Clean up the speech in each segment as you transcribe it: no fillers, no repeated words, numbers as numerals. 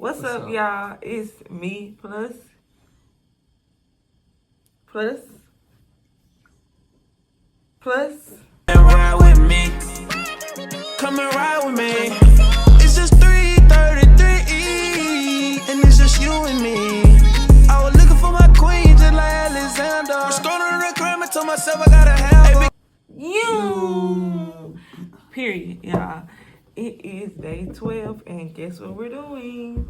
What's up, y'all? It's me plus. And ride with me. Come and ride with me. It's just 3:33, and it's just you and me. I was looking for my queen, just like Alexander. Restoring the crime, I told myself I gotta have it. You. Period, y'all. It is day 12, and guess what we're doing?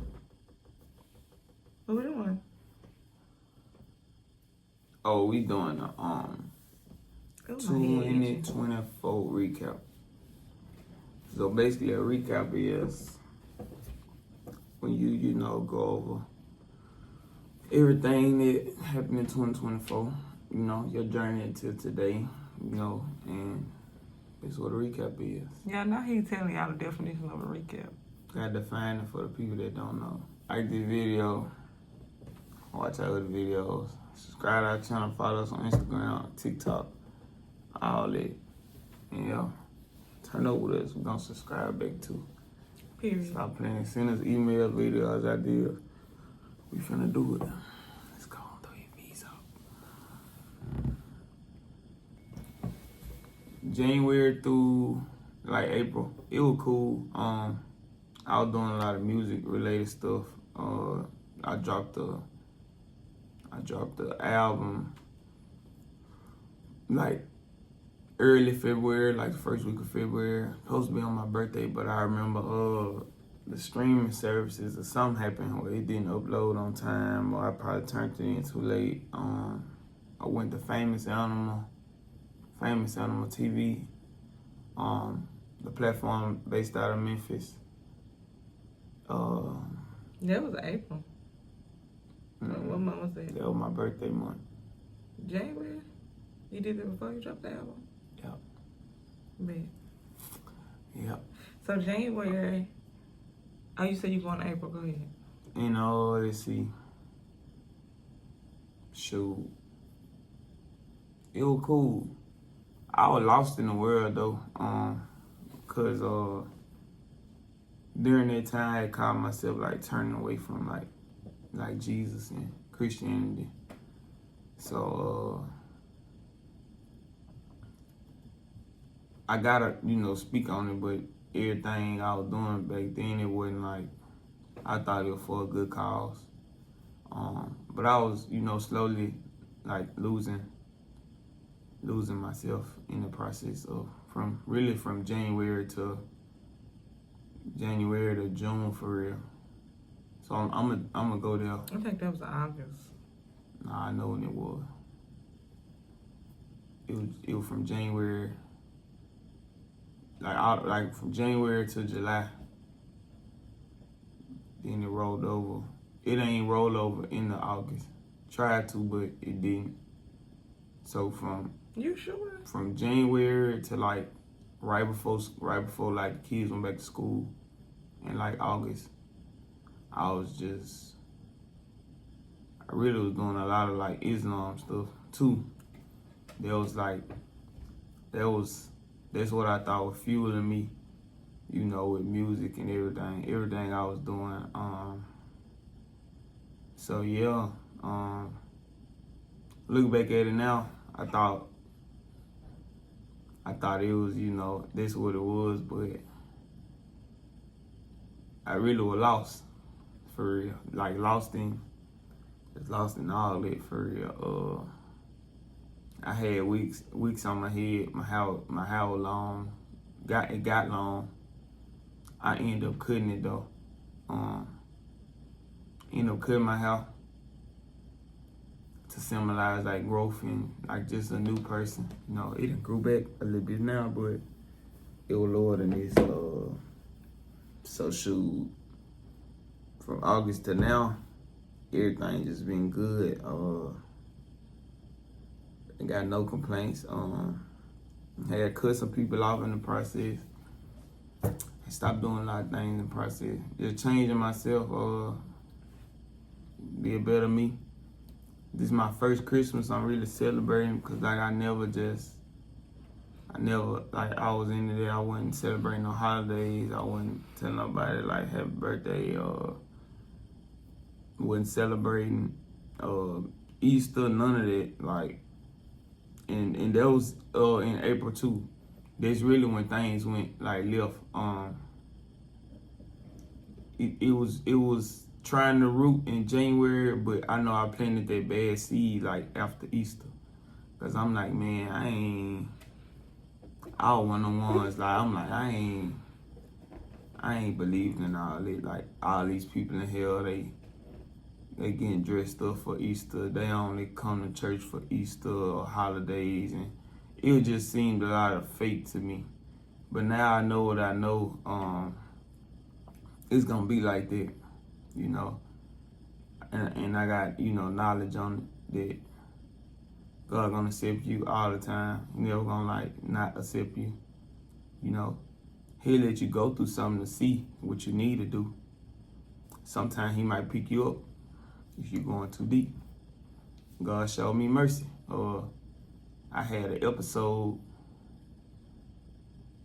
What we doing? Oh, we doing a 2024 recap. So basically, a recap is when you go over everything that happened in 2024. Your journey until today. And that's what a recap is. Yeah, now he's telling y'all the definition of a recap. Gotta define it for the people that don't know. Like this video, watch our other videos, subscribe to our channel, follow us on Instagram, TikTok, all that. And turn up with us. We're gonna subscribe back too. Period. Stop playing. Send us emails, videos, ideas. We finna do it. Let's go. Throw your bees out. January through like April, it was cool. I was doing a lot of music related stuff. I dropped the album like early February, like the first week of February. Supposed to be on my birthday, but I remember the streaming services or something happened where it didn't upload on time, or I probably turned it in too late. I went to Famous Animal TV, the platform based out of Memphis. That was April. What month was that? That was my birthday month. January? You did that before you dropped the album? Yep. Man. Yep. So January, you said you going to April, go ahead. Let's see. Shoot. It was cool. I was lost in the world though, cause during that time I caught myself like turning away from like Jesus and Christianity. So I gotta speak on it, but everything I was doing back then, it wasn't like I thought it was for a good cause. But I was slowly like losing myself in the process of from January to June for real. So I'm gonna go there. I think that was August. Nah, I know when it was. It was from January, like from January to July. Then it rolled over. It ain't rolled over into August. Tried to, but it didn't. So You sure? From January to like right before like the kids went back to school in like August, I really was doing a lot of like Islam stuff too. That's what I thought was fueling me, with music and everything I was doing. So yeah, look back at it now, I thought it was, this what it was, but I really was lost, for real. Like lost in all that, for real. I had weeks on my head. My hair was long. It got long. I ended up cutting it though. Ended up cutting my hair to symbolize like growth and like just a new person. It done grew back a little bit now, but it was lower than this. So shoot, from August to now, everything just been good. I got no complaints. Had cut some people off in the process. I stopped doing a lot of things in the process. Just changing myself, be a better me. This is my first Christmas I'm really celebrating, because like I was into that. I wasn't celebrating no holidays. I wasn't telling nobody like happy birthday or wasn't celebrating Easter, none of that. Like, and that was in April too. That's really when things went like left. It was trying to root in January, but I know I planted that bad seed like after Easter, cause I'm like, man, I was one of the ones like I'm like I ain't believing in all it. Like all these people in hell, they getting dressed up for Easter. They only come to church for Easter or holidays, and it just seemed a lot of fake to me. But now I know what I know. It's gonna be like that, you know. And I got, you know, knowledge on it that God gonna accept you all the time. He never gonna like not accept you. You know, He'll let you go through something to see what you need to do. Sometimes He might pick you up if you're going too deep. God showed me mercy. I had an episode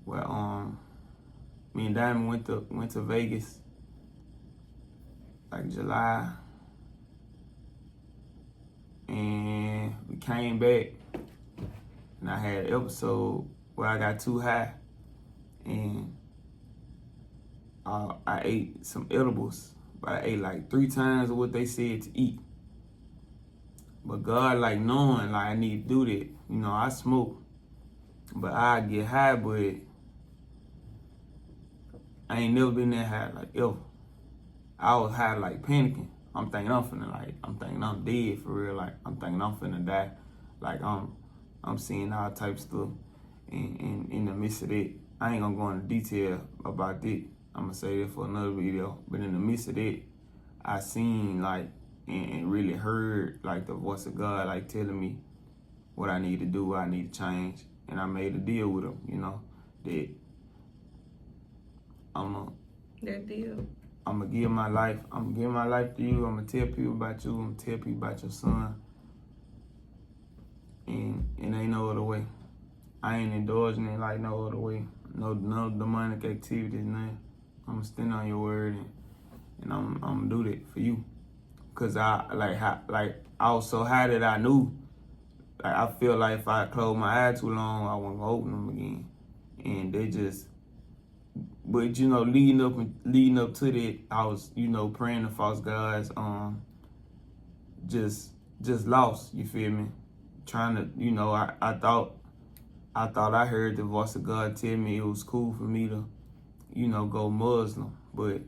where me and Diamond went to Vegas like July, and we came back, and I had an episode where I got too high, and I ate some edibles, but I ate like 3 times of what they said to eat. But God, like knowing like I need to do that, you know, I smoke, but I get high, but I ain't never been that high like ever. I was high like panicking. I'm thinking I'm dead for real. Like I'm thinking I'm finna die. Like I'm seeing all types of stuff. And in the midst of that, I ain't gonna go into detail about that. I'm gonna say that for another video. But in the midst of that, I seen like and really heard like the voice of God like telling me what I need to do, what I need to change. And I made a deal with him, you know, that That deal. I'm gonna give my life to you. I'm gonna tell people about you. I'm gonna tell people about your son. And it ain't no other way. I ain't endorsing it like no other way. No demonic activities, nothing. I'm gonna stand on your word and I'm gonna do that for you. Cause I was so high that I knew. Like I feel like if I close my eyes too long, I wasn't gonna open them again. And they just. But you know, leading up to that, I was, you know, praying to false gods, just lost. You feel me? Trying to, you know, I thought I heard the voice of God tell me it was cool for me to, you know, go Muslim, but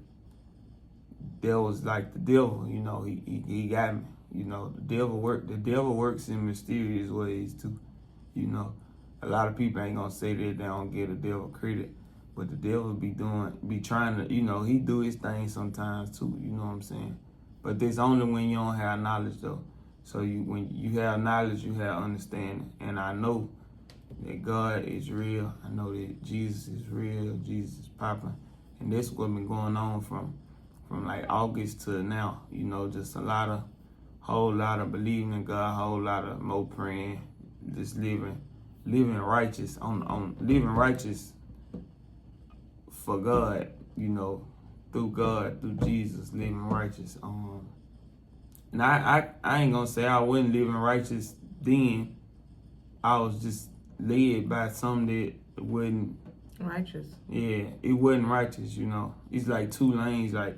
there was like the devil, you know, he got me. You know, the devil works in mysterious ways too. You know, a lot of people ain't gonna say that they don't get the devil credit. But the devil be trying to, you know, he do his thing sometimes too, you know what I'm saying? But that's only when you don't have knowledge though. So when you have knowledge, you have understanding. And I know that God is real. I know that Jesus is real, Jesus is popping. And that's what been going on from like August to now, you know, just whole lot of believing in God, whole lot of more praying, just living righteous, living righteous for God, you know, through God, through Jesus, living righteous. And I ain't gonna say I wasn't living righteous then. I was just led by something that wasn't righteous. Yeah, it wasn't righteous, you know. It's like 2 lanes. Like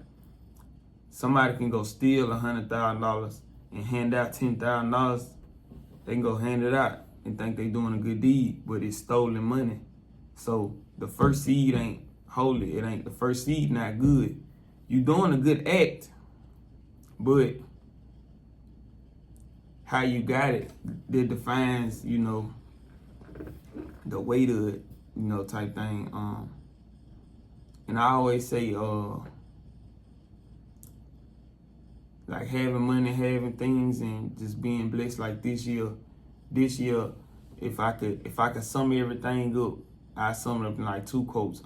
somebody can go steal $100,000 and hand out $10,000. They can go hand it out and think they doing a good deed, but it's stolen money. So the first seed ain't holy. It ain't the first seed not good. You doing a good act, but how you got it that defines, you know, the weight of it, you know, type thing. And I always say, like having money, having things, and just being blessed. Like this year, if I could sum everything up, I sum it up in like 2 quotes.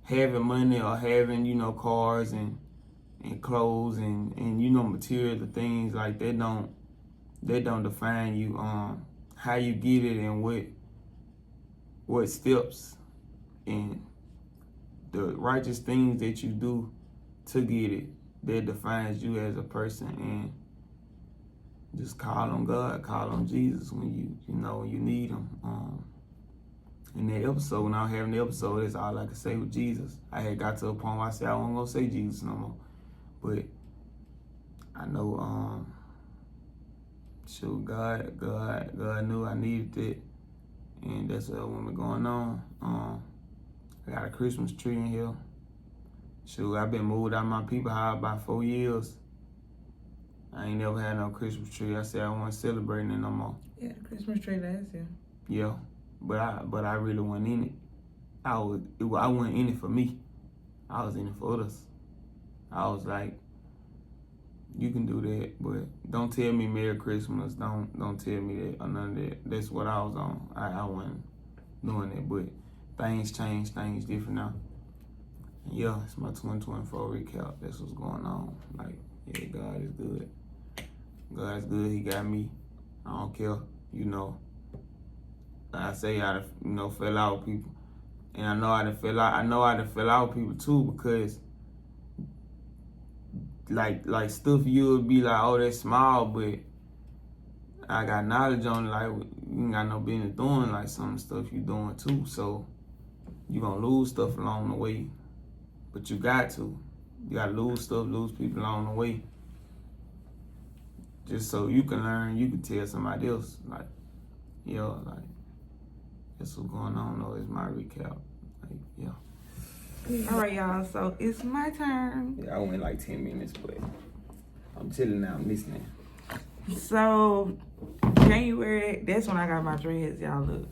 Having money or having, you know, cars and clothes and you know, material things like that don't define you. How you get it and what steps and the righteous things that you do to get it that defines you as a person, and just call on God, call on Jesus when you need him. In that episode, when I was having the episode, that's all I could say with Jesus. I had got to a point where I said I wasn't gonna say Jesus no more. But I know God knew I needed it. And that's what been going on. I got a Christmas tree in here. Shoot, I've been moved out of my people house about 4 years. I ain't never had no Christmas tree. I said I wasn't celebrating it no more. Yeah, the Christmas tree last year. Yeah, but I really wasn't in it. I wasn't in it for me. I was in it for others. I was like, you can do that, but don't tell me Merry Christmas. Don't tell me that or none of that. That's what I was on. I wasn't doing that, but things change. Things different now. And yeah, it's my 2024 recap. That's what's going on. Like, yeah, God is good. God is good. He got me. I don't care. I say I fell out with people, and I know I done fell out. I know I done fell out with people too, because like stuff you would be like, oh, that's small, but I got knowledge on it. Like, you ain't got no business doing like some stuff you doing too. So you gonna lose stuff along the way, but you got to. You gotta lose stuff, lose people along the way, just so you can learn. You can tell somebody else, like, that's what's going on. Though, it's my recap. Like, yeah. All right, y'all. So it's my turn. Yeah, I went like 10 minutes, but I'm chilling now. I'm listening. So January, that's when I got my dreads. Y'all look,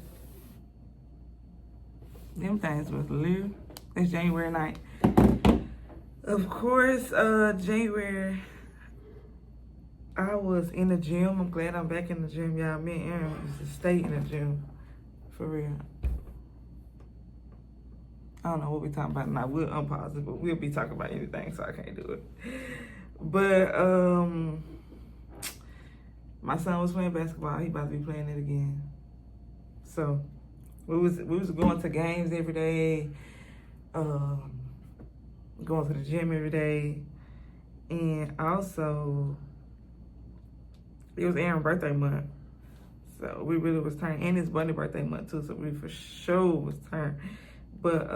them things was little. It's January 9th. Of course, January, I was in the gym. I'm glad I'm back in the gym, y'all. Me and Aaron used to stay in the gym, for real. I don't know what we're talking about now. We'll unpause it, but we'll be talking about anything, so I can't do it. But my son was playing basketball. He about to be playing it again. So we was going to games every day, going to the gym every day, and also it was Aaron's birthday month. So we really was turning, and his bunny birthday month too, so we for sure was turning. But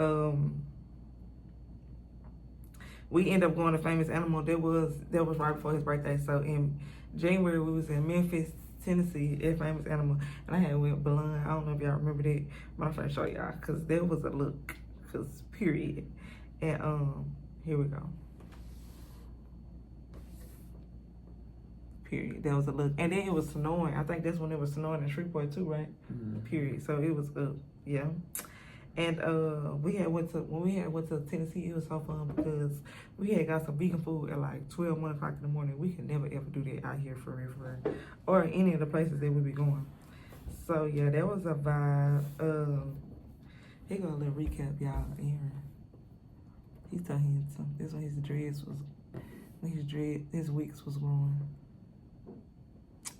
we ended up going to Famous Animal. That was right before his birthday. So in January we was in Memphis, Tennessee at Famous Animal, and I had went blonde. I don't know if y'all remember that, but I'm trying to show y'all because there was a look. Cause period. And here we go. Period. That was a look. And then it was snowing. I think that's when it was snowing in Shreveport too, right? Mm-hmm. Period. So it was up. Yeah. And when we had went to Tennessee, it was so fun because we had got some vegan food at like 12, 1 o'clock in the morning. We could never ever do that out here for real. Or any of the places that we be going. So yeah, that was a vibe. Here go a little recap, y'all. Aaron. He's so handsome. This when his wigs was growing.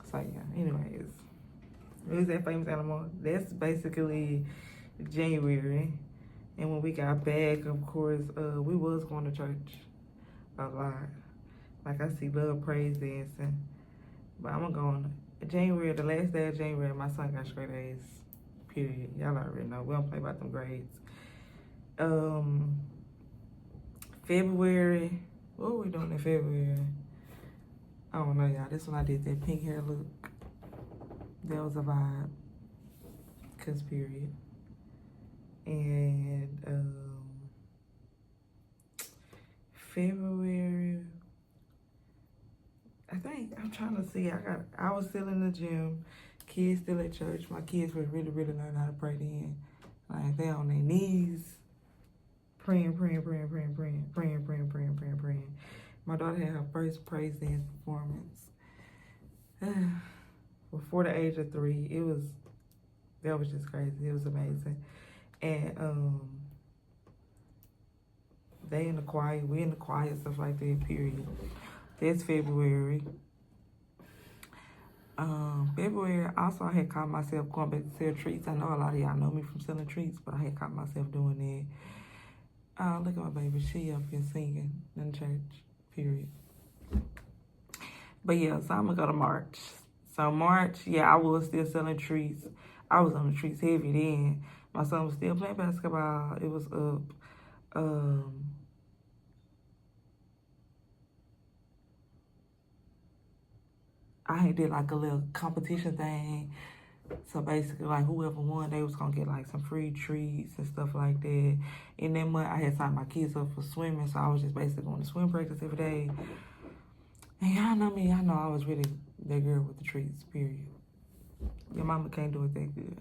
So yeah, anyways. It was that Famous Animal. That's basically January. And when we got back, of course, we was going to church a lot. Like I see love, praise, dancing. But I'm going January, the last day of January, my son got straight A's. Period. Y'all already know. We don't play about them grades. February. What were we doing in February? I don't know, y'all. This one I did that pink hair look. That was a vibe. Cause period. And February, I think, I'm trying to see, I was still in the gym, kids still at church. My kids were really learning how to pray then. Like, they on their knees, praying. My daughter had her first praise dance performance before the age of 3. That was just crazy. It was amazing. And they in the choir, we in the choir, stuff like that, period. That's February. February, also I had caught myself going back to sell treats. I know a lot of y'all know me from selling treats, but I had caught myself doing that. Look at my baby, she up here singing in church, period. But yeah, so I'm gonna go to March. So March, yeah, I was still selling treats. I was on the treats heavy then. My son was still playing basketball. It was up. I had did like a little competition thing. So basically, like whoever won, they was gonna get like some free treats and stuff like that. In that month, I had signed my kids up for swimming, so I was just basically going to swim practice every day. And y'all know me, I know I was really that girl with the treats, period. Your mama can't do it that good.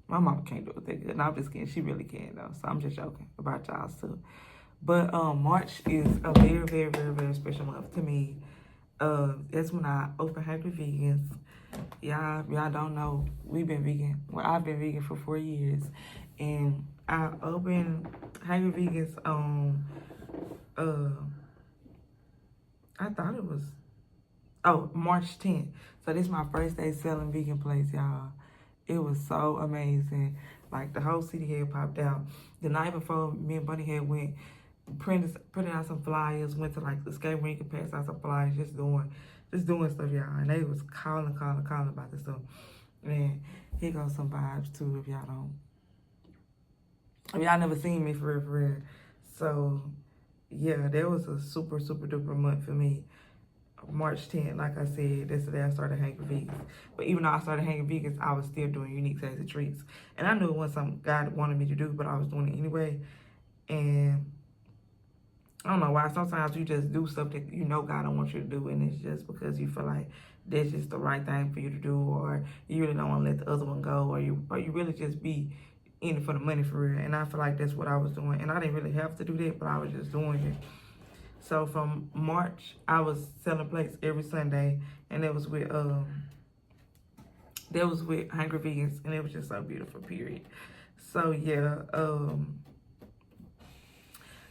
My mama can't do it that good. No, I'm just kidding. She really can, though. So I'm just joking about y'all, too. But March is a very, very, very, very special month to me. That's when I opened Hungry Vegans. Y'all don't know. We've been vegan. Well, I've been vegan for 4 years. And I opened Hungry Vegans on, I thought it was, March 10th. So this is my first day selling vegan place, y'all. It was so amazing. Like, the whole city had popped out. The night before, me and Bunny had went, printed out some flyers, went to, like, the skate rink and passed out some flyers, just doing stuff, y'all. And they was calling about this stuff. And here goes some vibes, too, if y'all never seen me for real. So, yeah, that was a super, super duper month for me. March 10th, like I said, that's the day I started hanging vegans. But even though I started hanging vegans, I was still doing unique tasty treats. And I knew it wasn't something God wanted me to do, but I was doing it anyway. And I don't know why. Sometimes you just do stuff that you know God don't want you to do, and it's just because you feel like that's just the right thing for you to do, or you really don't want to let the other one go, or you really just be in it for the money for real. And I feel like that's what I was doing. And I didn't really have to do that, but I was just doing it. So from March, I was selling plates every Sunday, and it was with Hungry Vegans, and it was just so beautiful, period. So yeah,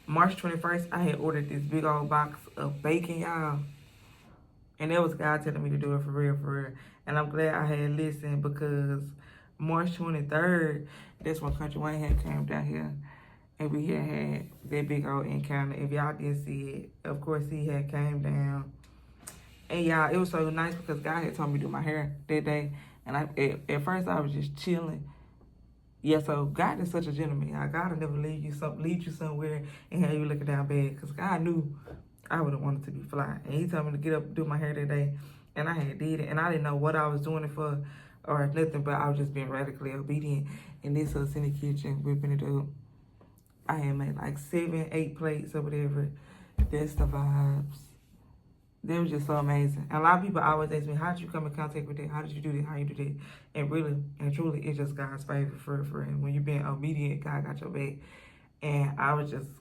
March 21st, I had ordered this big old box of bacon, y'all. And that was God telling me to do it for real. And I'm glad I had listened, because March 23rd, that's when Country Wayne had came down here. And we had that big old encounter. If y'all didn't see it, of course he had came down. And y'all, it was so nice because God had told me to do my hair that day. And at first I was just chilling. Yeah, so God is such a gentleman. Y'all. God will never lead you somewhere and have you looking down bad. Because God knew I would have wanted to be fly. And he told me to get up and do my hair that day. And I had did it. And I didn't know what I was doing it for or nothing. But I was just being radically obedient. And this was in the kitchen, whipping it up. I had made like 7, 8 plates or whatever. That's the vibes. They were just so amazing. And a lot of people always ask me, how did you come in contact with that? How did you do that? How you do that? And really and truly, it's just God's favor for him. When you're being obedient, God got your back. And I was just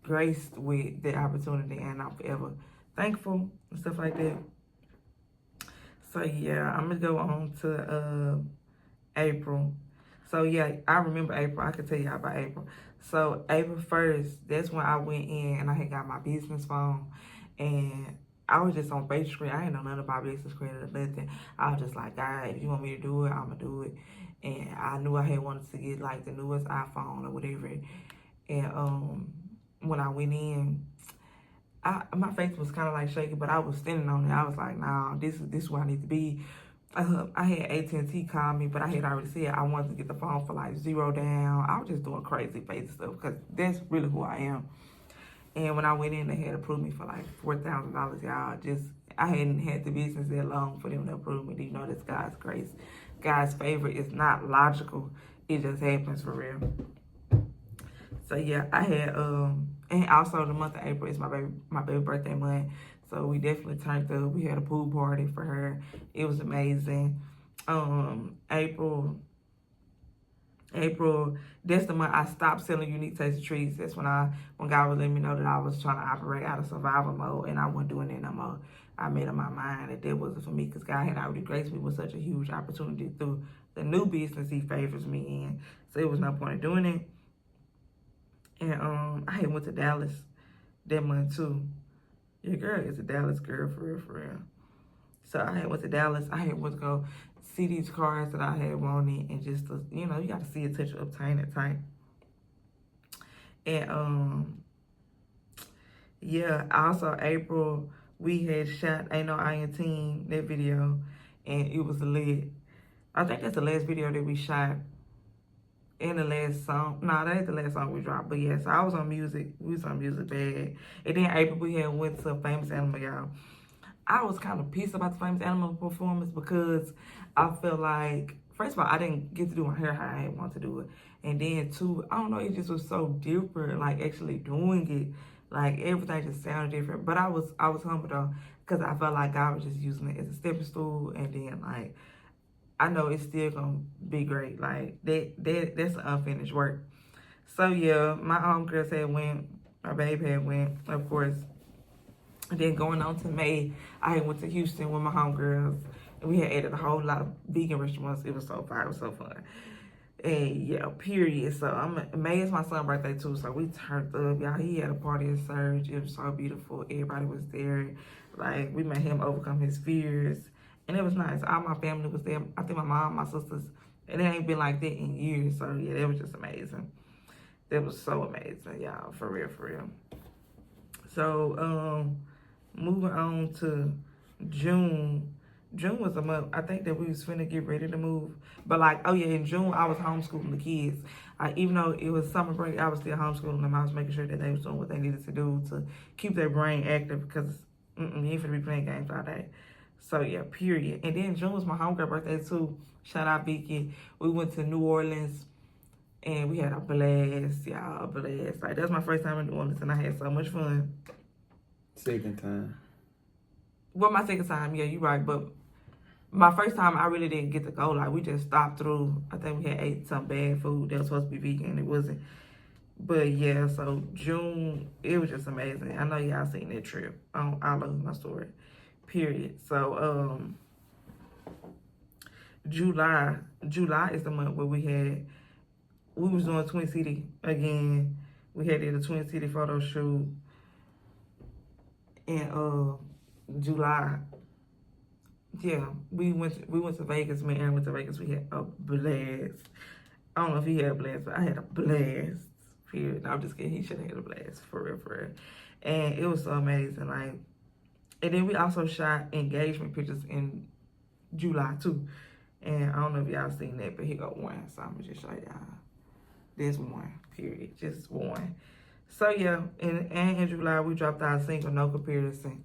graced with the opportunity, and I'm forever thankful and stuff like that. So yeah, I'm gonna go on to April. So yeah, I remember April. I can tell you about April. So April 1st, that's when I went in and I had got my business phone, and I was just on basic credit. I didn't know nothing about business credit or nothing. I was just like, God, if you want me to do it, I'm gonna do it. And I knew I had wanted to get like the newest iPhone or whatever. And when I went in, my face was kind of like shaky, but I was standing on it. I was like, nah, this is where I need to be. I had AT&T call me, but I had already said I wanted to get the phone for like $0 down. I was just doing crazy face stuff because that's really who I am. And when I went in, they had approved me for like $4,000, y'all. I hadn't had the business that long for them to approve me. You know, that's God's grace. God's favor is not logical. It just happens for real. So yeah, I had, and also the month of April is my baby birthday month. So we definitely turned up. We had a pool party for her. It was amazing. April, that's the month I stopped selling unique tasty treats. That's when God was letting me know that I was trying to operate out of survival mode, and I wasn't doing it no more. I made up my mind that wasn't for me, because God had already graced me with such a huge opportunity through the new business he favors me in. So it was no point in doing it. And I had went to Dallas that month too. Your girl is a Dallas girl, for real. So I had went to Dallas. I had went to go see these cars that I had wanted, and just to, you got to see a touch, obtain it tight. And yeah, also April, we had shot Ain't No I in Team, that video, and it was lit. I think that's the last video that we shot in the last song. No, that ain't the last song we dropped. But yeah, so I was on music. We was on music bad. And then April, we had went to Famous Animal, y'all. I was kind of pissed about the Famous Animal performance because I felt like, first of all, I didn't get to do my hair how I wanted to do it. And then two, I don't know, it just was so different, like actually doing it. Like everything just sounded different. But I was humble though, because I felt like God was just using it as a stepping stool. And then like, I know it's still gonna be great. Like that's unfinished work. So yeah, my homegirls had went, my babe had went, of course. And then going on to May, I had went to Houston with my homegirls. And we had added a whole lot of vegan restaurants. It was so fun. It was so fun. And yeah, period. So May is my son's birthday too. So we turned up, y'all. He had a party at Surge. It was so beautiful. Everybody was there. Like we made him overcome his fears. And it was nice. All my family was there. I think my mom, my sisters. And it ain't been like that in years. So yeah, that was just amazing. That was so amazing, y'all. For real, for real. So moving on to June. June was a month, I think that we was finna get ready to move. But like, oh yeah, in June, I was homeschooling the kids. Even though it was summer break, I was still homeschooling them. I was making sure that they was doing what they needed to do to keep their brain active because you ain't finna be playing games all day. So yeah, period. And then June was my homegirl birthday too. Shout out Vicky. We went to New Orleans and we had a blast, y'all, a blast. Like that's my first time in New Orleans and I had so much fun. Second time. Well, my second time, yeah, you're right. But my first time, I really didn't get to go. Like, we just stopped through. I think we had ate some bad food that was supposed to be vegan. It wasn't. But, yeah, so June, it was just amazing. I know y'all seen that trip on all over my story, period. So, July is the month where we was doing Twin City again. We had did a Twin City photo shoot. And, July, yeah, we went to Vegas. Me and Aaron went to Vegas. We had a blast. I don't know if he had a blast, but I had a blast. Period. No, I'm just kidding. He should have had a blast for real, for real. And it was so amazing. Like, and then we also shot engagement pictures in July too. And I don't know if y'all seen that, but here go one. So I'm gonna just show y'all. There's one. Period. Just one. So yeah, in July we dropped our single No Comparison.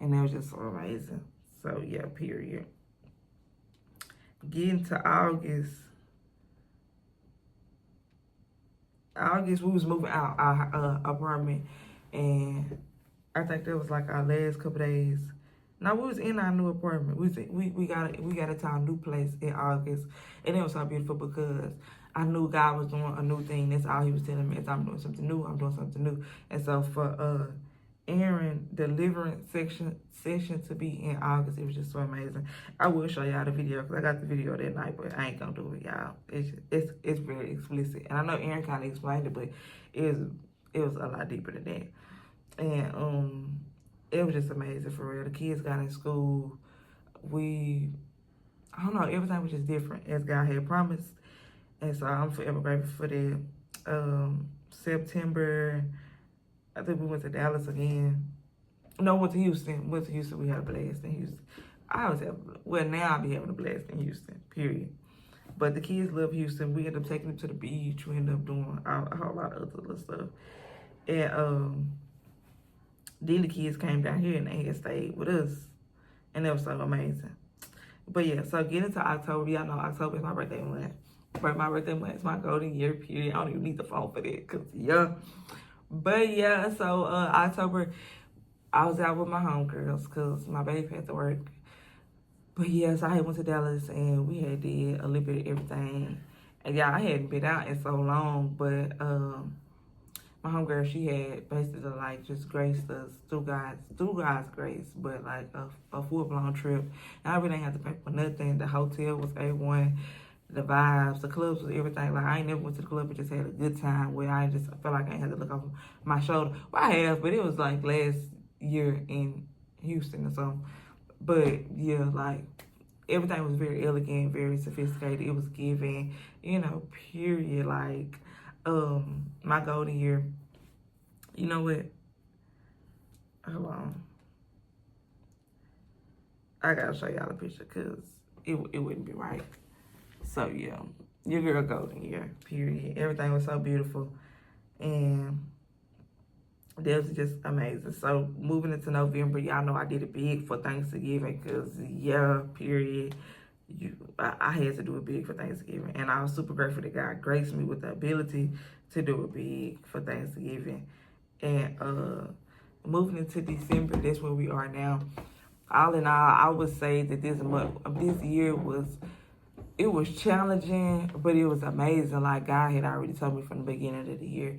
And that was just so amazing. So, yeah, period. Getting to August, we was moving out our apartment. And I think that was like our last couple days. Now, we was in our new apartment. We got into our new place in August. And it was so beautiful because I knew God was doing a new thing. That's all he was telling me is I'm doing something new. I'm doing something new. And so for Aaron deliverance session to be in August, it was just so amazing. I will show y'all the video because I got the video that night, but I ain't gonna do it, y'all. It's very explicit, and I know Aaron kind of explained it, but it was a lot deeper than that. And it was just amazing for real. The kids got in school. I don't know, everything was just different as God had promised, and so I'm forever grateful for that. September, I think we went to Dallas again. No, went to Houston. We had a blast in Houston. Now I'll be having a blast in Houston, period. But the kids love Houston. We ended up taking them to the beach. We ended up doing a whole lot of other little stuff. And then the kids came down here and they had stayed with us. And that was so amazing. But yeah, so getting to October, y'all know October is my birthday month. My birthday month is my golden year, period. I don't even need the phone for that, because yeah. But yeah, so October, I was out with my homegirls because my baby had to work. But yes, I had went to Dallas and we had did a little bit of everything. And yeah, I hadn't been out in so long, but my homegirl, she had basically like just graced us through God's grace, but like a full-blown trip. And I really ain't have to pay for nothing. The hotel was A1. The vibes, the clubs was everything. Like, I ain't never went to the club and just had a good time where I just felt like I ain't had to look over my shoulder. Well, I have, but it was like last year in Houston or something. But yeah, like, everything was very elegant, very sophisticated. It was giving, period. Like, my golden year, you know what? Hold on. I gotta show y'all a picture because it wouldn't be right. So yeah, your girl golden year, period. Everything was so beautiful. And that was just amazing. So moving into November, y'all know I did it big for Thanksgiving because, yeah, period. I had to do it big for Thanksgiving. And I was super grateful that God graced me with the ability to do it big for Thanksgiving. And moving into December, that's where we are now. All in all, I would say that this year was challenging, but it was amazing. Like God had already told me from the beginning of the year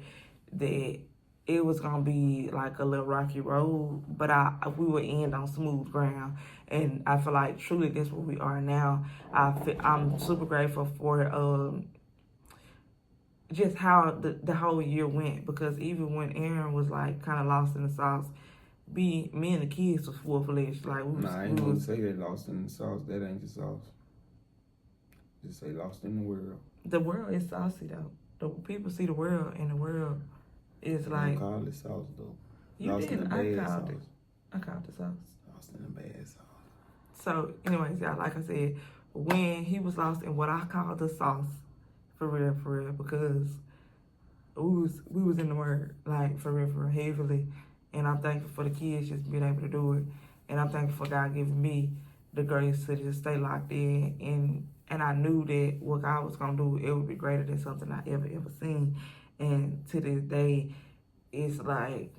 that it was gonna be like a little rocky road, but we would end on smooth ground. And I feel like truly that's where we are now. I'm super grateful for just how the whole year went, because even when Aaron was like kind of lost in the sauce, me and the kids was full-fledged. Like I ain't gonna say they lost in the sauce. That ain't the sauce. Just say lost in the world. The world is saucy though. The people see the world, and the world is like. Don't call it sauce though. You Lost did. in the bad sauce. I called the sauce. Lost in the bad sauce. So, anyways, y'all, like I said, when he was lost in what I call the sauce, for real, because we was in the word, like for real, heavily. And I'm thankful for the kids just being able to do it. And I'm thankful for God giving me the grace to just stay locked in. And I knew that what God was going to do, it would be greater than something I ever seen. And to this day, it's like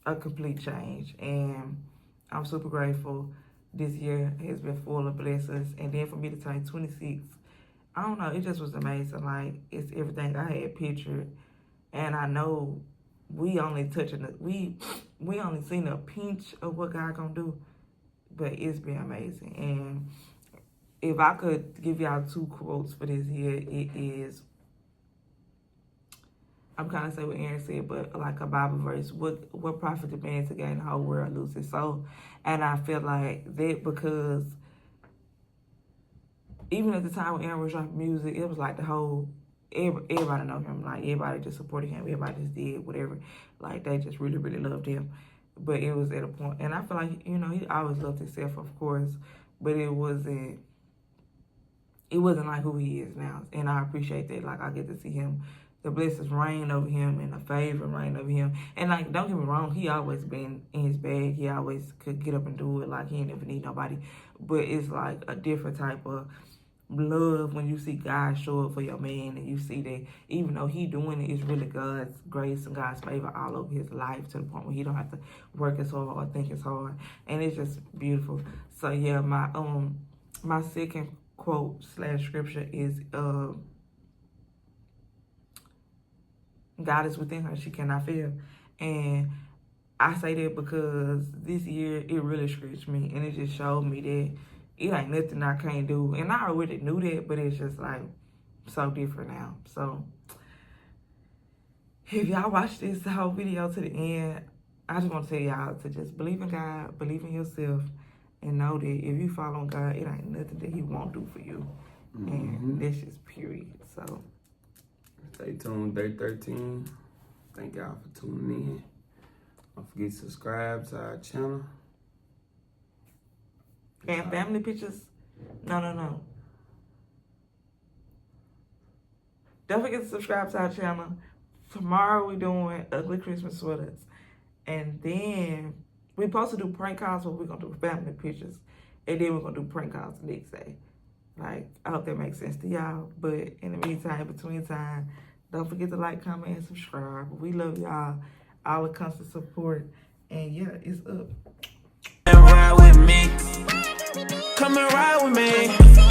a complete change. And I'm super grateful. This year has been full of blessings. And then for me to turn 26, I don't know, it just was amazing. Like, it's everything I had pictured. And I know we only touching it. We only seen a pinch of what God gonna do, but it's been amazing. And if I could give y'all 2 quotes for this year, it is, I'm kind of say what Aaron said, but like a Bible verse: what profit the man to gain the whole world, lose his soul? And I feel like that because even at the time when Aaron was dropping music, it was like the whole. Everybody know him. Like, everybody just supported him. Everybody just did whatever. Like, they just really, really loved him. But it was at a point, and I feel like, you know, he always loved himself, of course, but it wasn't like who he is now. And I appreciate that. Like, I get to see him, the blessings reign over him and the favor reign over him. And, like, don't get me wrong, he always been in his bag. He always could get up and do it. Like, he ain't never need nobody. But it's like a different type of love when you see God show up for your man, and you see that even though he doing it, it's really God's grace and God's favor all over his life, to the point where he don't have to work as hard or think as hard, and it's just beautiful. So yeah, my second quote / scripture is God is within her, she cannot fail. And I say that because this year it really scratched me, and it just showed me that it ain't nothing I can't do. And I already knew that, but it's just like so different now. So if y'all watch this whole video to the end, I just want to tell y'all to just believe in God, believe in yourself, and know that if you follow God, it ain't nothing that he won't do for you. And that's just period. So stay tuned, day 13. Thank y'all for tuning in. Don't forget to subscribe to our channel. And family pictures? No. Don't forget to subscribe to our channel. Tomorrow we're doing ugly Christmas sweaters. And then we're supposed to do prank calls, but we're going to do family pictures. And then we're going to do prank calls the next day. Like, I hope that makes sense to y'all. But in the meantime, between time, don't forget to like, comment, and subscribe. We love y'all. All the constant support. And yeah, it's up. And ride with me. Come and ride with me.